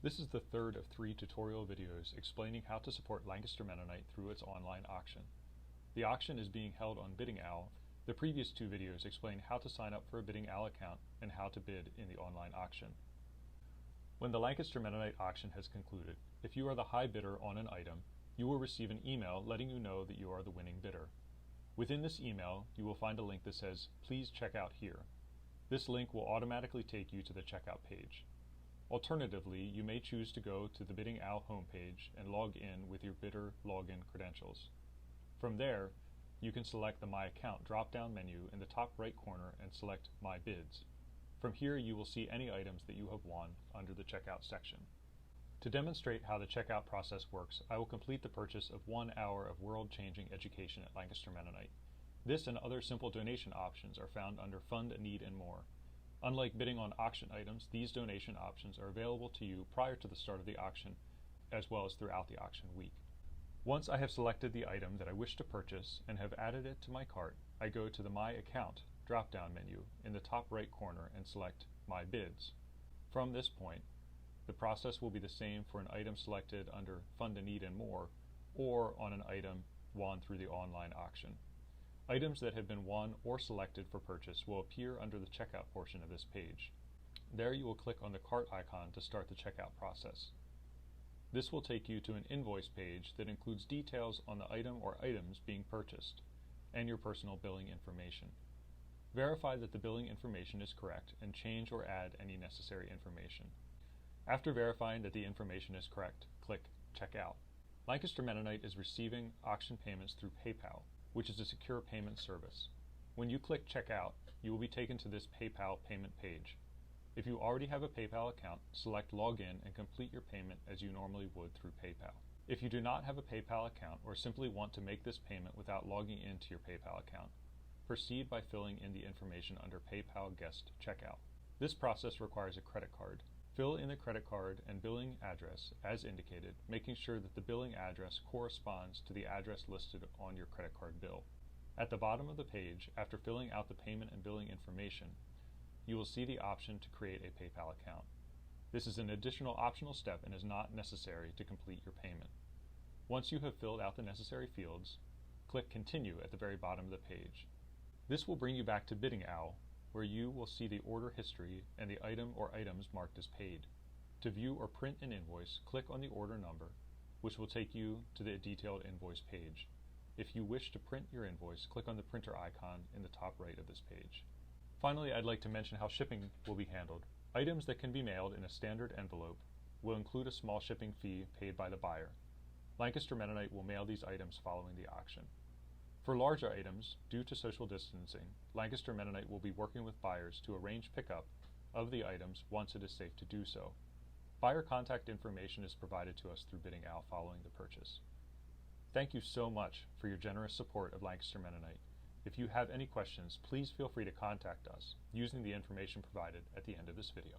This is the third of 3 tutorial videos explaining how to support Lancaster Mennonite through its online auction. The auction is being held on BiddingOwl. The previous 2 videos explain how to sign up for a BiddingOwl account and how to bid in the online auction. When the Lancaster Mennonite auction has concluded, if you are the high bidder on an item, you will receive an email letting you know that you are the winning bidder. Within this email, you will find a link that says, "Please check out here." This link will automatically take you to the checkout page. Alternatively, you may choose to go to the BiddingOwl homepage and log in with your bidder login credentials. From there, you can select the My Account drop-down menu in the top right corner and select My Bids. From here, you will see any items that you have won under the checkout section. To demonstrate how the checkout process works, I will complete the purchase of 1 hour of world-changing education at Lancaster Mennonite. This and other simple donation options are found under Fund a Need and More. Unlike bidding on auction items, these donation options are available to you prior to the start of the auction, as well as throughout the auction week. Once I have selected the item that I wish to purchase and have added it to my cart, I go to the My Account drop-down menu in the top right corner and select My Bids. From this point, the process will be the same for an item selected under Fund a Need and More, or on an item won through the online auction. Items that have been won or selected for purchase will appear under the checkout portion of this page. There you will click on the cart icon to start the checkout process. This will take you to an invoice page that includes details on the item or items being purchased, and your personal billing information. Verify that the billing information is correct and change or add any necessary information. After verifying that the information is correct, click Checkout. Lancaster Mennonite is receiving auction payments through PayPal, which is a secure payment service. When you click Checkout, you will be taken to this PayPal payment page. If you already have a PayPal account, select Login and complete your payment as you normally would through PayPal. If you do not have a PayPal account or simply want to make this payment without logging into your PayPal account, proceed by filling in the information under PayPal Guest Checkout. This process requires a credit card. Fill in the credit card and billing address as indicated, making sure that the billing address corresponds to the address listed on your credit card bill. At the bottom of the page, after filling out the payment and billing information, you will see the option to create a PayPal account. This is an additional optional step and is not necessary to complete your payment. Once you have filled out the necessary fields, click Continue at the very bottom of the page. This will bring you back to BiddingOwl, where you will see the order history and the item or items marked as paid. To view or print an invoice, click on the order number, which will take you to the detailed invoice page. If you wish to print your invoice, click on the printer icon in the top right of this page. Finally, I'd like to mention how shipping will be handled. Items that can be mailed in a standard envelope will include a small shipping fee paid by the buyer. Lancaster Mennonite will mail these items following the auction. For larger items, due to social distancing, Lancaster Mennonite will be working with buyers to arrange pickup of the items once it is safe to do so. Buyer contact information is provided to us through BiddingOwl following the purchase. Thank you so much for your generous support of Lancaster Mennonite. If you have any questions, please feel free to contact us using the information provided at the end of this video.